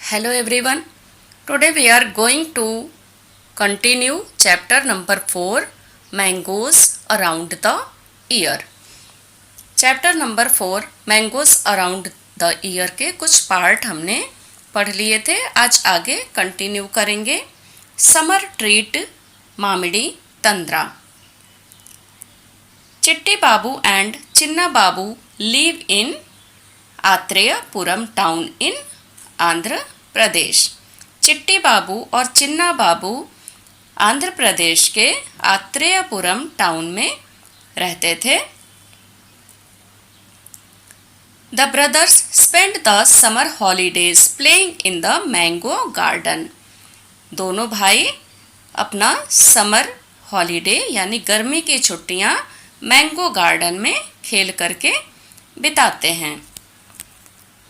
Hello everyone. Today we are going to continue chapter number 4 Mangoes around the year. Chapter number 4 mangoes around the year के कुछ part हमने पढ़ लिए थे. आज आगे कंटिन्यू करेंगे. Summer treat mamidi tandra. Chitti Babu and Chinna Babu live in Atreyapuram town in Andhra Pradesh. Chitti Babu और चिन्ना बाबू आंध्र प्रदेश के आत्रेयपुरम टाउन में रहते थे. The brothers spend the summer holidays playing in the mango garden. दोनों भाई अपना समर हॉलीडे यानी गर्मी की छुट्टियां मैंगो गार्डन में खेल करके बिताते हैं.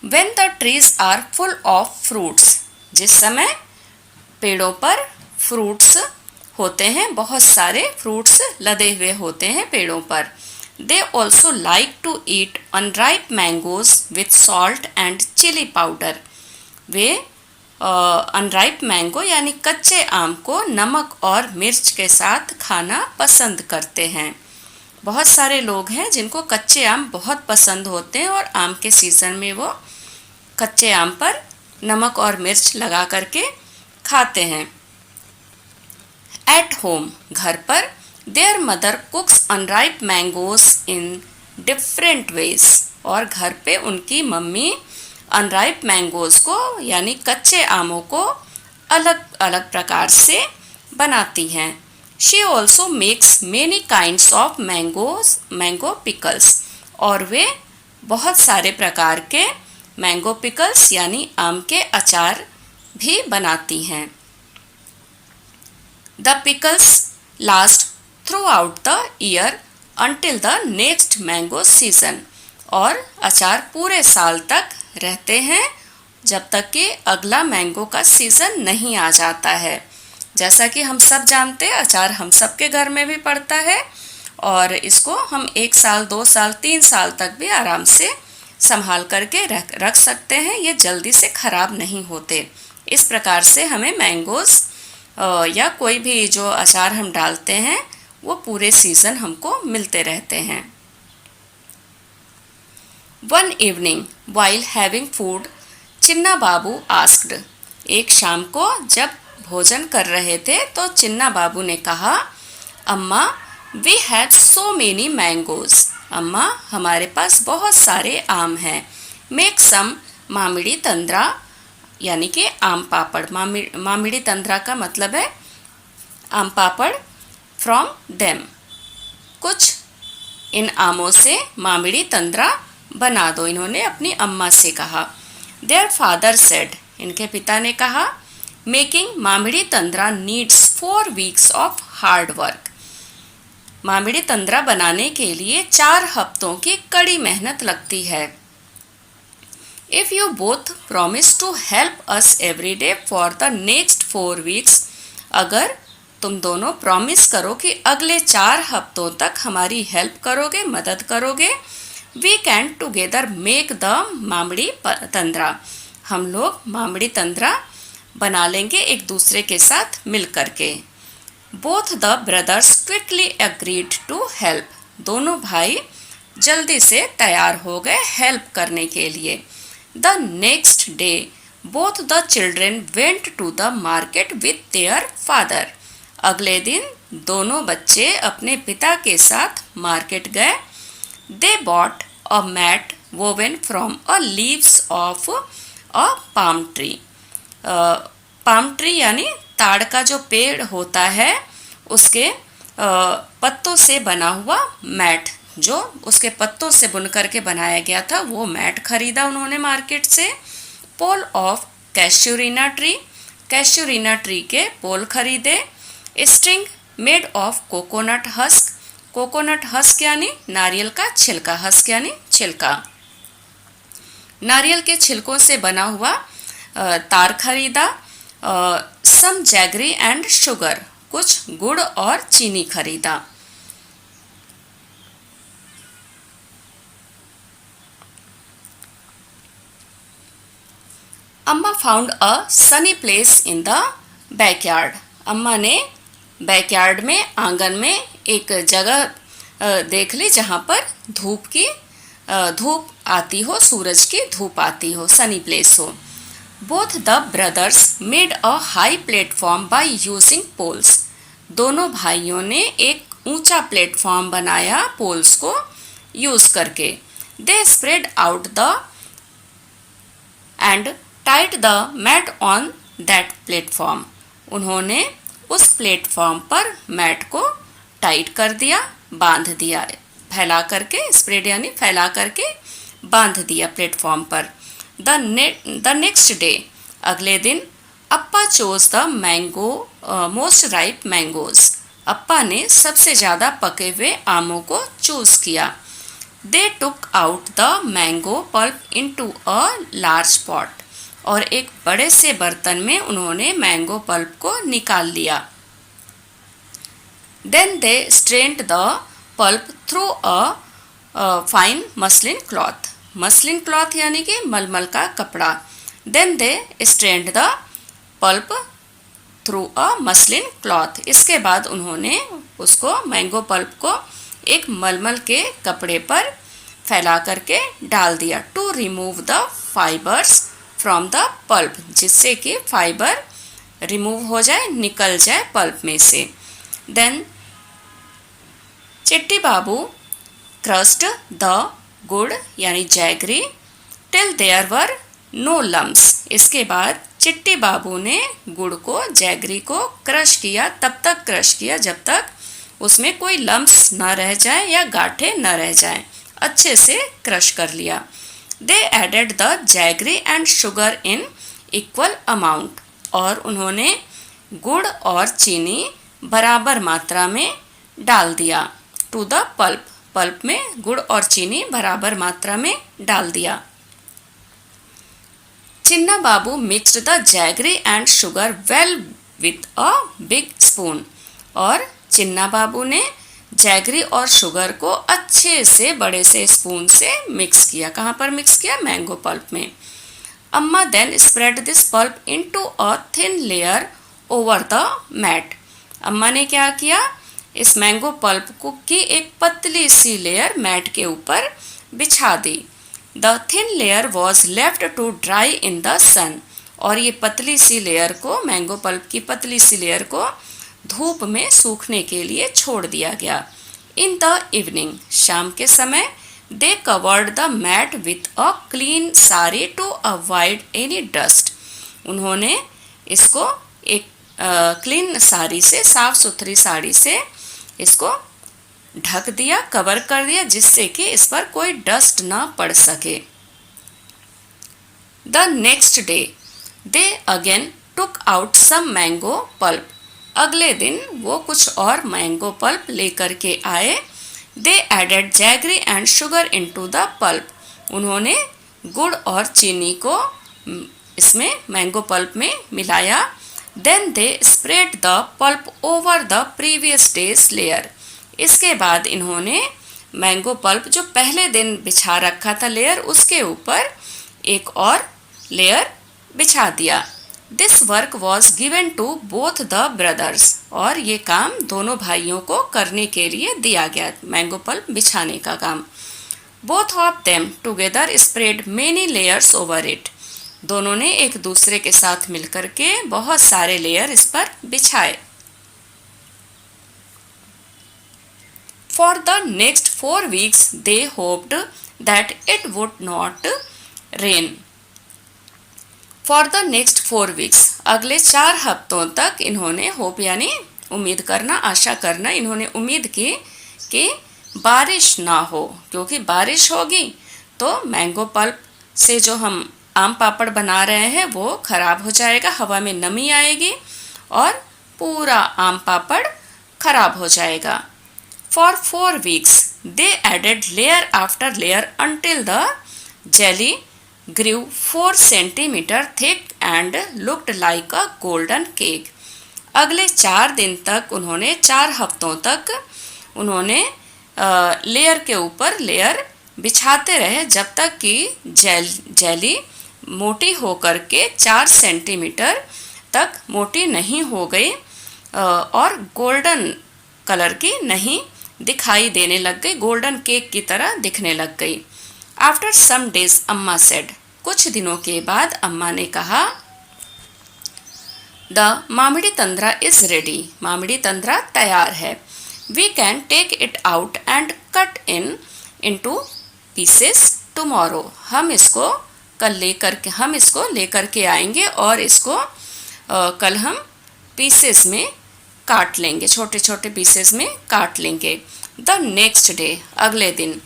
When the trees are full of fruits, जिस समय पेड़ों पर फ्रूट्स होते हैं, बहुत सारे फ्रूट्स लदे हुए होते हैं पेड़ों पर. They also like to eat unripe mangoes with salt and chili powder. Way unripe mango यानी कच्चे आम को नमक और मिर्च के साथ खाना पसंद करते हैं. बहुत सारे लोग हैं जिनको कच्चे आम बहुत पसंद होते हैं और आम के सीज़न में वो कच्चे आम पर नमक और मिर्च लगा करके खाते हैं. एट होम घर पर there mother कुक्स unripe mangoes in different ways. और घर पे उनकी मम्मी अनराइप मैंगोज को यानी कच्चे आमों को अलग अलग प्रकार से बनाती हैं. She also makes many kinds of mango pickles. और वे बहुत सारे प्रकार के मैंगो पिकल्स यानी आम के अचार भी बनाती हैं. The pickles last through out the year until the next mango season. और अचार पूरे साल तक रहते हैं जब तक कि अगला मैंगो का सीज़न नहीं आ जाता है. जैसा कि हम सब जानते हैं अचार हम सब के घर में भी पड़ता है और इसको हम 1 साल 2 साल 3 साल तक भी आराम से संभाल करके रख सकते हैं. ये जल्दी से ख़राब नहीं होते. इस प्रकार से हमें मैंगोज़ या कोई भी जो अचार हम डालते हैं वो पूरे सीज़न हमको मिलते रहते हैं. One evening while having food Chinna Babu asked. एक शाम को जब भोजन कर रहे थे तो चिन्ना बाबू ने कहा, अम्मा we have so many mangoes. अम्मा हमारे पास बहुत सारे आम हैं. मेक सम मामिडी तंद्रा यानी कि आम पापड़. मामिडी तंद्रा का मतलब है आम पापड़ फ्रॉम देम. कुछ इन आमों से मामिडी तंद्रा बना दो. इन्होंने अपनी अम्मा से कहा. Their father said. इनके पिता ने कहा, making mamidi tandra needs 4 weeks of hard work. Mamidi tandra बनाने के लिए 4 हफ्तों की कड़ी मेहनत लगती है. If you both promise to help us every day for the next 4 weeks. अगर तुम दोनों प्रॉमिस करो कि अगले 4 हफ्तों तक हमारी हेल्प करोगे, मदद करोगे, we can together make the mamidi tandra. हम लोग मामिडी तंद्रा बना लेंगे एक दूसरे के साथ मिल करके. Both the brothers quickly agreed to help. दोनों भाई जल्दी से तैयार हो गए हेल्प करने के लिए. The next day both the children went to the market with their father. अगले दिन दोनों बच्चे अपने पिता के साथ मार्केट गए. They bought a mat woven from a leaves of a palm tree. Palm tree यानी ताड़ का जो पेड़ होता है उसके पत्तों से बना हुआ मैट, जो उसके पत्तों से बुन करके बनाया गया था वो मैट खरीदा उन्होंने मार्केट से. Pole of casuarina tree. Casuarina tree के पोल खरीदे. String made of coconut husk. Coconut husk यानी नारियल का छिलका. हस्क यानी छिलका. नारियल के छिलकों से बना हुआ तार खरीदा. सम जैगरी एंड शुगर. कुछ गुड़ और चीनी खरीदा. अम्मा found a Sunny place in the backyard. अम्मा ने बैकयार्ड में, आंगन में एक जगह देख ली जहाँ पर धूप आती हो, सूरज की धूप आती हो, सनी प्लेस हो। Both the brothers made a high platform by using poles. दोनों भाइयों ने एक ऊंचा प्लेटफॉर्म बनाया पोल्स को यूज करके। They spread out the end tight the mat on that platform. उन्होंने उस प्लेटफॉर्म पर मैट को टाइट कर दिया, बांध दिया, फैला करके, स्प्रेड यानी फैला करके बांध दिया प्लेटफॉर्म पर। द नेक्स्ट डे, अगले दिन, अप्पा chose the mango most ripe mangoes. अप्पा ने सबसे ज़्यादा पके हुए आमों को चूज किया। They took out the mango pulp into a large pot. और एक बड़े से बर्तन में उन्होंने मैंगो पल्प को निकाल लिया। Then they strained the pulp through a fine muslin cloth. Muslin cloth यानी कि मलमल का कपड़ा। Then they strained the pulp through a muslin cloth. इसके बाद उन्होंने उसको, मैंगो पल्प को, एक मलमल के कपड़े पर फैला करके डाल दिया। To remove the fibres from the pulp, जिससे कि फाइबर रिमूव हो जाए, निकल जाए पल्प में से। देन चिट्टी बाबू क्रस्ड द गुड़ यानी jaggery till there were no lumps. इसके बाद चिट्टी बाबू ने गुड़ को, जैगरी को क्रश किया, तब तक क्रश किया जब तक उसमें कोई लम्स न रह जाए या गांठें न रह जाएं। अच्छे से क्रश कर लिया। They added the jaggery and sugar in equal amount. और उन्होंने गुड़ और चीनी बराबर मात्रा में डाल दिया। टू द पल्प, पल्प में गुड़ और चीनी बराबर मात्रा में डाल दिया। Chinna Babu mixed the jaggery and sugar well with a big spoon. और चिन्ना बाबू ने जैगरी और शुगर को अच्छे से बड़े से स्पून से मिक्स किया। कहाँ पर मिक्स किया? मैंगो पल्प में। Amma then spread this pulp into a thin layer over the mat. Amma ने क्या किया? इस मैंगो पल्प को की एक पतली सी लेयर मैट के ऊपर बिछा दी। The thin layer was left to dry in the sun. और ये पतली सी लेयर को, मैंगो पल्प की पतली सी लेयर को धूप में सूखने के लिए छोड़ दिया गया। इन द इवनिंग, शाम के समय, they covered the mat with a clean sari to avoid any dust. उन्होंने इसको एक क्लीन साड़ी से, साफ सुथरी साड़ी से इसको ढक दिया, कवर कर दिया, जिससे कि इस पर कोई डस्ट ना पड़ सके। The next day they again took out some mango pulp. अगले दिन वो कुछ और मैंगो पल्प लेकर के आए। They added jaggery and sugar into the pulp. उन्होंने गुड़ और चीनी को इसमें मैंगो पल्प में मिलाया। Then they spread the pulp over the previous day's layer. इसके बाद इन्होंने मैंगो पल्प जो पहले दिन बिछा रखा था लेयर, उसके ऊपर एक और लेयर बिछा दिया। This work was given to both the brothers. और ये काम दोनों भाइयों को करने के लिए दिया गया, मैंगो पल्प बिछाने का काम। Both of them together spread many layers over it. दोनों ने एक दूसरे के साथ मिलकर के बहुत सारे लेयर इस पर बिछाए। For the next 4 weeks they hoped that it would not rain. For the next 4 weeks, अगले 4 हफ्तों तक इन्होंने होप यानी उम्मीद करना, आशा करना, इन्होंने उम्मीद की कि बारिश ना हो, क्योंकि बारिश होगी तो मैंगो पल्प से जो हम आम पापड़ बना रहे हैं वो खराब हो जाएगा, हवा में नमी आएगी और पूरा आम पापड़ खराब हो जाएगा। For 4 weeks they added layer after layer until the jelly grew 4 centimeter thick and looked like a golden cake। अगले 4 दिन तक उन्होंने, 4 हफ्तों तक उन्होंने लेयर के ऊपर लेयर बिछाते रहे जब तक कि जेली मोटी होकर के 4 सेंटीमीटर तक मोटी नहीं हो गई और गोल्डन कलर की नहीं दिखाई देने लग गई, गोल्डन केक की तरह दिखने लग गई। After some days Amma said, कुछ दिनों के बाद अम्मा ने कहा, the mamidi tandra is ready, mamidi tandra तैयार है। We can take it out and cut into pieces tomorrow, हम इसको लेकर के आएंगे और इसको कल हम पीसेस में काट लेंगे, छोटे छोटे पीसेस में काट लेंगे। द नेक्स्ट डे, अगले दिन,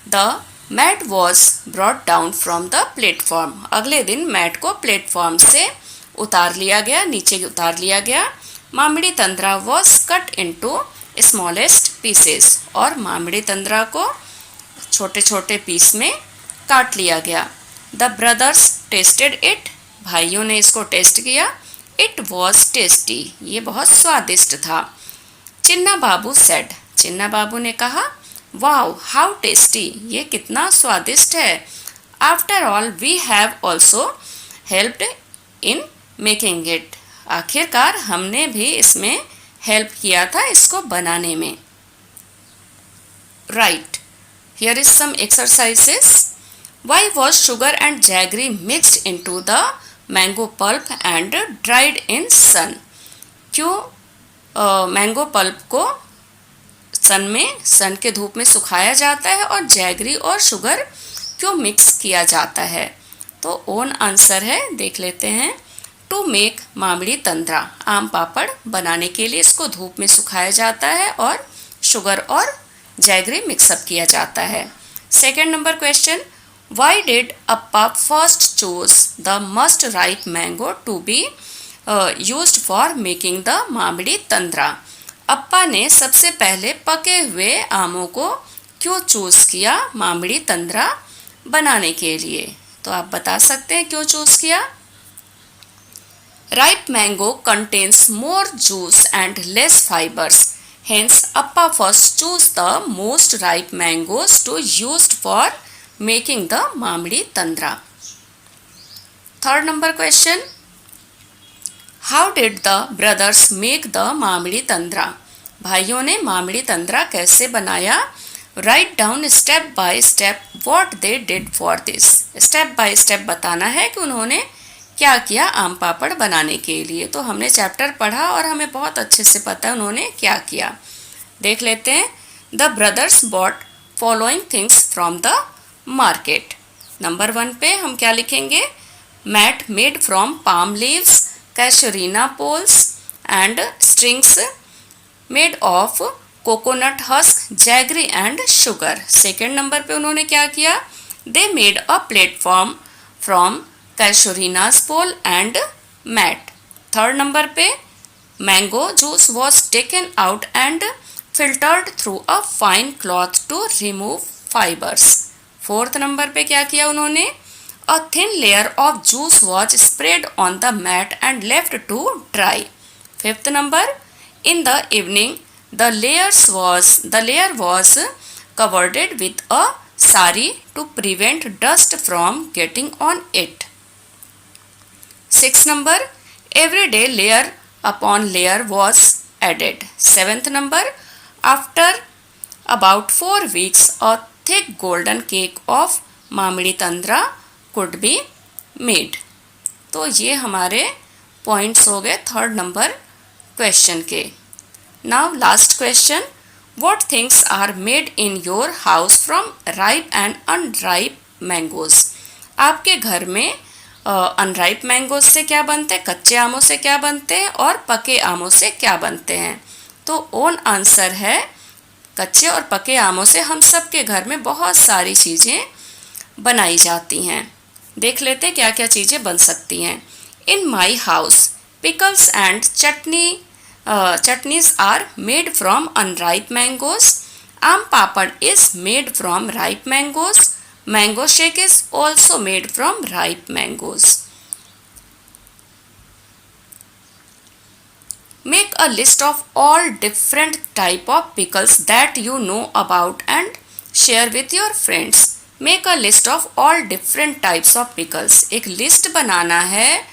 the mat was brought down from the platform, अगले दिन मैट को प्लेटफॉर्म से उतार लिया गया, नीचे उतार लिया गया। Mamidi tandra was cut into smallest pieces, और मामिड़ी तंद्रा को छोटे छोटे पीस में काट लिया गया। द ब्रदर्स टेस्टेड इट, भाइयों ने इसको टेस्ट किया। इट वॉज टेस्टी, ये बहुत स्वादिष्ट था। चिन्ना बाबू सेड, चिन्ना बाबू ने कहा, वाओ हाउ टेस्टी, ये कितना स्वादिष्ट है। After all we have also helped in making it, आखिरकार हमने भी इसमें हेल्प किया था इसको बनाने में। Right, here is some exercises. Why was sugar and jaggery mixed into the mango pulp and dried in sun, क्यों मैंगो पल्प को सन के धूप में सुखाया जाता है और जैगरी और शुगर क्यों मिक्स किया जाता है? तो ओन आंसर है, देख लेते हैं। टू मेक मामिड़ी तंद्रा, आम पापड़ बनाने के लिए इसको धूप में सुखाया जाता है और शुगर और जैगरी मिक्सअप किया जाता है। Second number question, why did अप्पा first choose the must ripe mango to be used for making the mamidi tandra, अप्पा ने सबसे पहले पके हुए आमों को क्यों चूज किया मामिड़ी तंद्रा बनाने के लिए? तो आप बता सकते हैं क्यों चूज किया। Ripe mango contains more juice and less fibers. Hence, Appa first chose the most ripe mangoes to used for making the Mamidi Tandra. Third number question. How did the brothers make the Mamidi Tandra? भाइयों ने मामिड़ी तंद्रा कैसे बनाया? Write down step by step what they did for this. Step by step बताना है कि उन्होंने क्या किया आम पापड़ बनाने के लिए। तो हमने चैप्टर पढ़ा और हमें बहुत अच्छे से पता है उन्होंने क्या किया। देख लेते हैं। The brothers bought following things from the market. Number 1 पे हम क्या लिखेंगे? Mat made from palm leaves, casuarina poles and strings made of coconut husk, jaggery and sugar. Second number पे उन्होंने क्या किया? They made a platform from casuarina's bowl and mat. Third number पे mango juice was taken out and filtered through a fine cloth to remove fibers. Fourth number पे क्या किया उन्होंने? A thin layer of juice was spread on the mat and left to dry. Fifth number, in the evening the layer was covered with a sari to prevent dust from getting on it. Sixth number, every day layer upon layer was added. Seventh number, after about 4 weeks a thick golden cake of मामिड़ी तंद्रा could be made. तो ये हमारे points हो गए third number question के। Now last question, what things are made in your house from ripe and unripe mangoes? आपके घर में unripe mangoes से क्या बनते हैं, कच्चे आमों से क्या बनते हैं और पके आमों से क्या बनते हैं? तो ओन आंसर है कच्चे और पके आमों से हम सब के घर में बहुत सारी चीज़ें बनाई जाती हैं। देख लेते हैं क्या क्या चीज़ें बन सकती हैं। In my house pickles and chutneys are made from unripe mangoes, aam papad is made from ripe mangoes, mango shake is also made from ripe mangoes. Make a list of all different type of pickles that you know about and share with your friends. Make a list of all different types of pickles. एक list बनाना है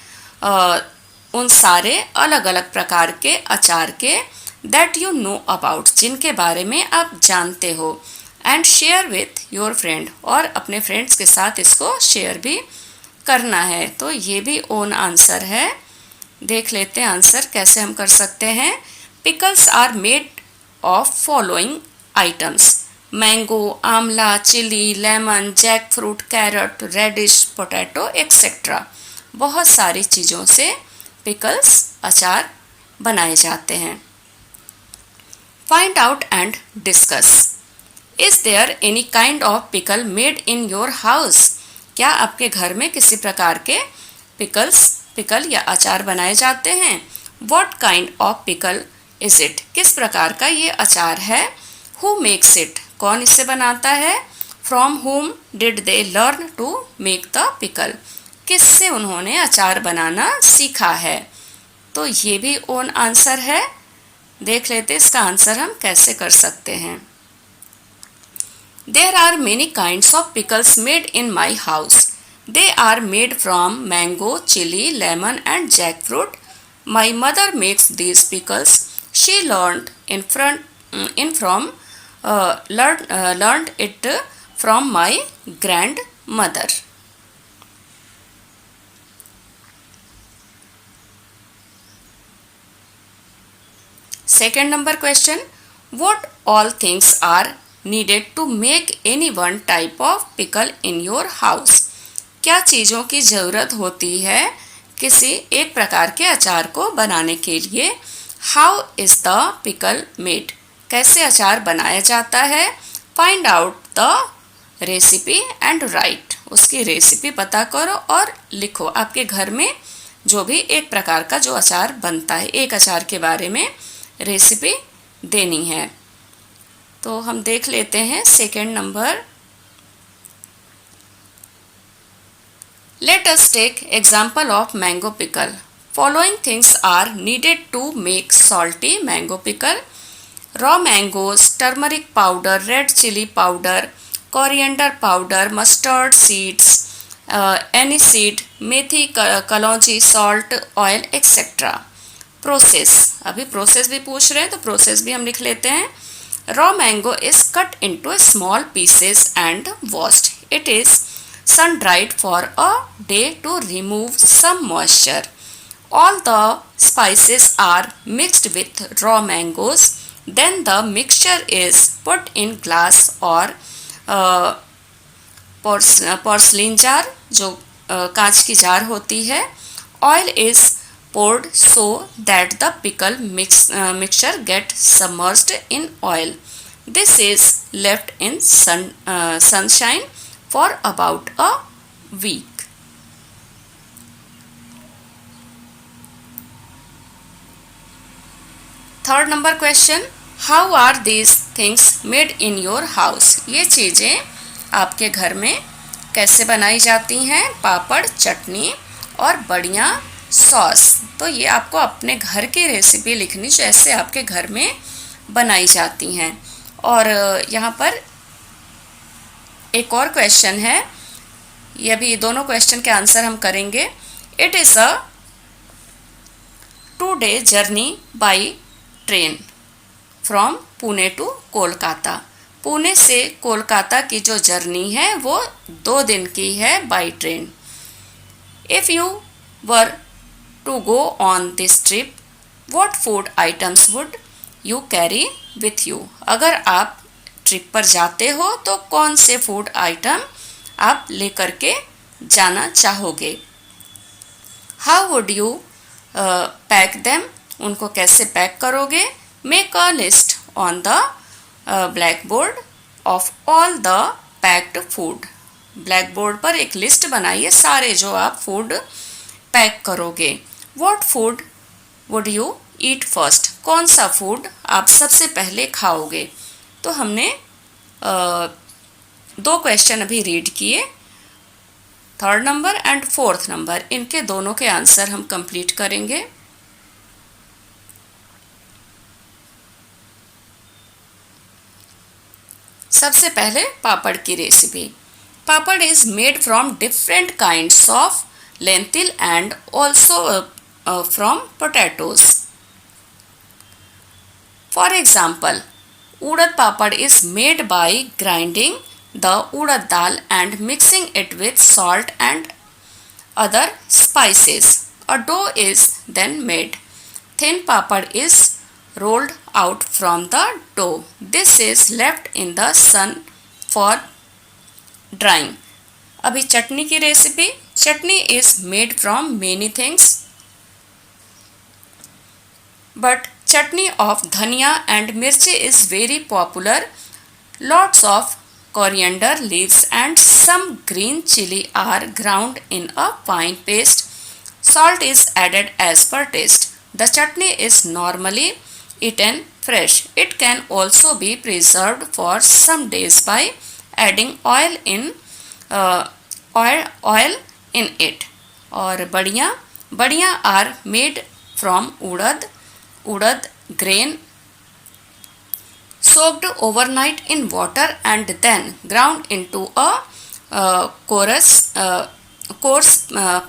उन सारे अलग अलग प्रकार के अचार के दैट यू नो अबाउट, जिनके बारे में आप जानते हो, and share with your friend, और अपने फ्रेंड्स के साथ इसको शेयर भी करना है। तो ये भी ओन आंसर है। देख लेते हैं आंसर कैसे हम कर सकते हैं। Pickles are made of following items: mango, amla, chilli, lemon, jackfruit, carrot, radish, potato etcetera. बहुत सारी चीज़ों से पिकल्स अचार बनाए जाते हैं। Find out and discuss. Is there any kind of pickle made in your house? क्या आपके घर में किसी प्रकार के पिकल या अचार बनाए जाते हैं? What kind of pickle is it? किस प्रकार का ये अचार है? Who makes it? कौन इसे बनाता है? From whom did they learn to make the pickle? किससे उन्होंने अचार बनाना सीखा है? तो ये भी ओन आंसर है। देख लेते इसका आंसर हम कैसे कर सकते हैं। There are many kinds of pickles made in my house. They are made from mango, chili, lemon and jackfruit. My mother makes these pickles. She learned it from my grandmother. Second number question. What all things are needed to make any one type of pickle in your house? क्या चीज़ों की ज़रूरत होती है किसी एक प्रकार के अचार को बनाने के लिए? How is the pickle made? कैसे अचार बनाया जाता है? Find out the recipe and right. उसकी रेसिपी पता करो और लिखो। आपके घर में जो भी एक प्रकार का जो अचार बनता है, एक अचार के बारे में रेसिपी देनी है। तो हम देख लेते हैं second number. Let us take example of mango pickle. Following things are needed to make salty mango pickle: raw mangoes, turmeric powder, red chilli powder, coriander powder, mustard seeds, aniseed, methi, kalonji, salt, oil etcetera. Process, अभी process भी पूछ रहे हैं तो process भी हम लिख लेते हैं। Raw mango is cut into small pieces and washed. It is sun dried for a day to remove some moisture. All the spices are mixed with raw mangoes. Then the mixture is put in glass or porcelain jar, जो कांच की jar होती है. Oil is poured so that the pickle mixture gets submerged in oil. This is left in sunshine for about a week. Third number question. How are these things made in your house? ये चीज़ें आपके घर में कैसे बनाई जाती हैं? पापड़, चटनी और बढ़िया सॉस। तो ये आपको अपने घर की रेसिपी लिखनी जो ऐसे आपके घर में बनाई जाती हैं। और यहाँ पर एक और क्वेश्चन है, ये भी दोनों क्वेश्चन के आंसर हम करेंगे। It is a 2-day journey by train from Pune to Kolkata. Pune से कोलकाता की जो जर्नी है वो 2 दिन की है by train. If you were to go on this trip, what food items would you carry with you? अगर आप ट्रिप पर जाते हो तो कौन से फूड आइटम आप लेकर के जाना चाहोगे? How would you pack them? उनको कैसे पैक करोगे? Make a list on the blackboard of all the packed food. Black board पर एक लिस्ट बनाइए सारे जो आप फूड पैक करोगे। What food would you eat first? कौन सा फूड आप सबसे पहले खाओगे? तो हमने 2 क्वेश्चन अभी रीड किए, 3rd number and 4th number. इनके दोनों के आंसर हम कंप्लीट करेंगे। सबसे पहले पापड़ की recipe. Papad is made from different kinds of lentil and also from potatoes. For example, urad papad is made by grinding the urad dal and mixing it with salt and other spices. A dough is then made. Thin papad is rolled out from the dough. This is left in the sun for drying. अभी चटनी की recipe. Chutney is made from many things, but chutney of dhania and mirchi is very popular. Lots of coriander leaves and some green chili are ground in a fine paste. Salt is added as per taste. The chutney is normally eaten fresh. It can also be preserved for some days by adding oil in it. और बढ़िया are made from urad grain soaked overnight in water and then ground into a coarse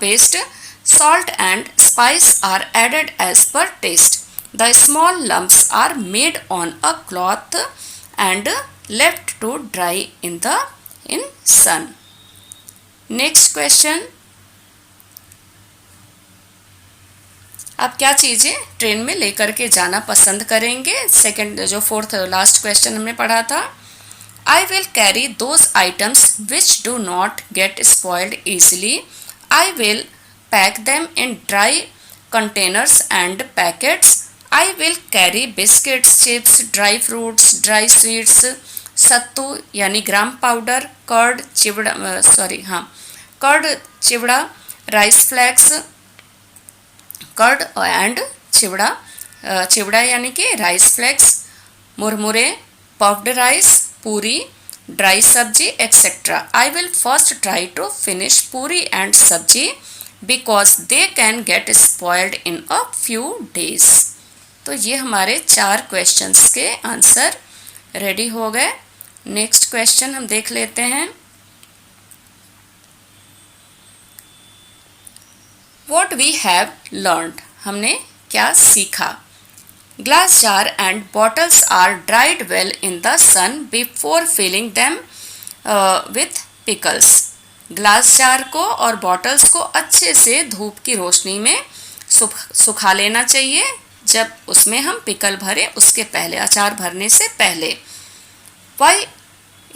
paste. Salt and spice are added as per taste. The small lumps are made on a cloth and left to dry in sun. Next question. आप क्या चीज़ें train में लेकर के जाना पसंद करेंगे? Second जो फोर्थ लास्ट क्वेश्चन हमने पढ़ा था. I will carry those items which do not get spoiled easily. I will pack them in dry containers and packets. I will carry biscuits, chips, dry fruits, dry sweets, sattu यानी gram powder, curd chivda, rice flakes, curd and chivda यानी कि rice flakes, murmure, puffed rice, puri, dry sabzi etcetera. I will first try to finish puri and sabzi because they can get spoiled in a few days. तो ये हमारे 4 questions के answer ready हो गए. Next question हम देख लेते हैं. What we have learned, हमने क्या सीखा. Glass jar and bottles are dried well in the sun before filling them with pickles. Glass jar को और बॉटल्स को अच्छे से धूप की रोशनी में सुखा लेना चाहिए जब उसमें हम पिकल भरें, उसके पहले, अचार भरने से पहले. Why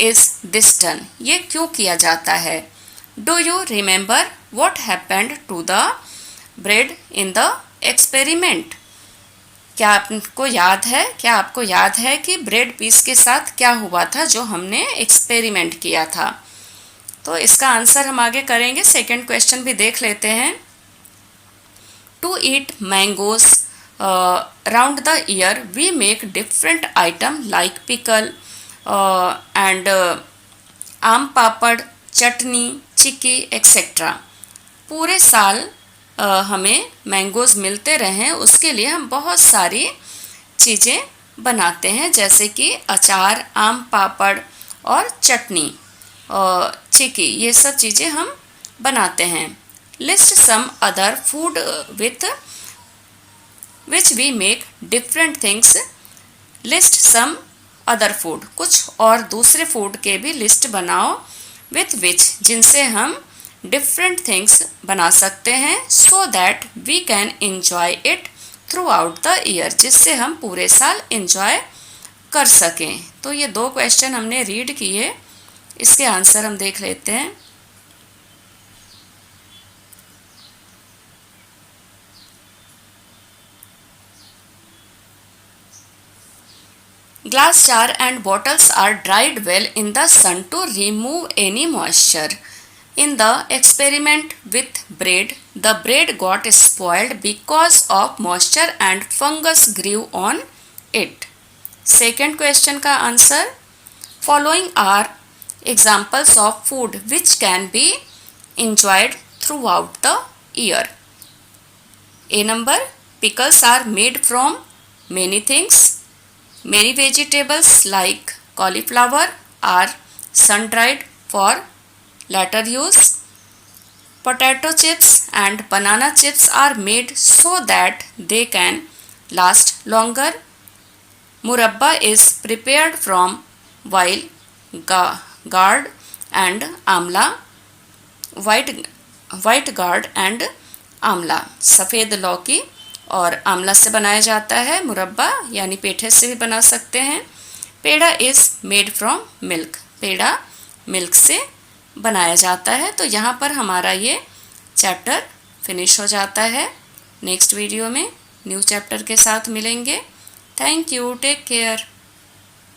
is this done? ये क्यों किया जाता है? Do you remember what happened to the bread in the experiment? क्या आपको याद है कि ब्रेड पीस के साथ क्या हुआ था जो हमने एक्सपेरिमेंट किया था? तो इसका आंसर हम आगे करेंगे. सेकंड क्वेश्चन भी देख लेते हैं. To eat mangoes round the year we make different item like pickle and aam papad, chutney, chikki etcetera. पूरे साल हमें मैंगोज़ मिलते रहें उसके लिए हम बहुत सारी चीज़ें बनाते हैं जैसे कि अचार, आम पापड़ और चटनी और चिक्की, ये सब चीज़ें हम बनाते हैं. List some other food with which we make different things. List some other food, कुछ और दूसरे फूड के भी लिस्ट बनाओ. विथ विच, जिनसे हम डिफरेंट थिंग्स बना सकते हैं. So that we can enjoy it throughout the year, जिससे हम पूरे साल एंजॉय कर सकें. तो ये 2 क्वेश्चन हमने रीड किए, इसके आंसर हम देख लेते हैं. Glass jar and bottles are dried well in the sun to remove any moisture. In the experiment with bread, the bread got spoiled because of moisture and fungus grew on it. Second question का answer. Following are examples of food which can be enjoyed throughout the year. A number, pickles are made from many things. Many vegetables like cauliflower are sun dried for Later use. Potato chips and banana chips are made so that they can last longer. Murabba is prepared from while gourd and amla, white gourd and आंवला, सफ़ेद लौकी और आंवला से बनाया जाता है मुरब्बा, यानी पेठे से भी बना सकते हैं. Peda is made from milk, peda milk से बनाया जाता है. तो यहाँ पर हमारा ये चैप्टर फिनिश हो जाता है. नेक्स्ट वीडियो में न्यू चैप्टर के साथ मिलेंगे. Thank you, take care.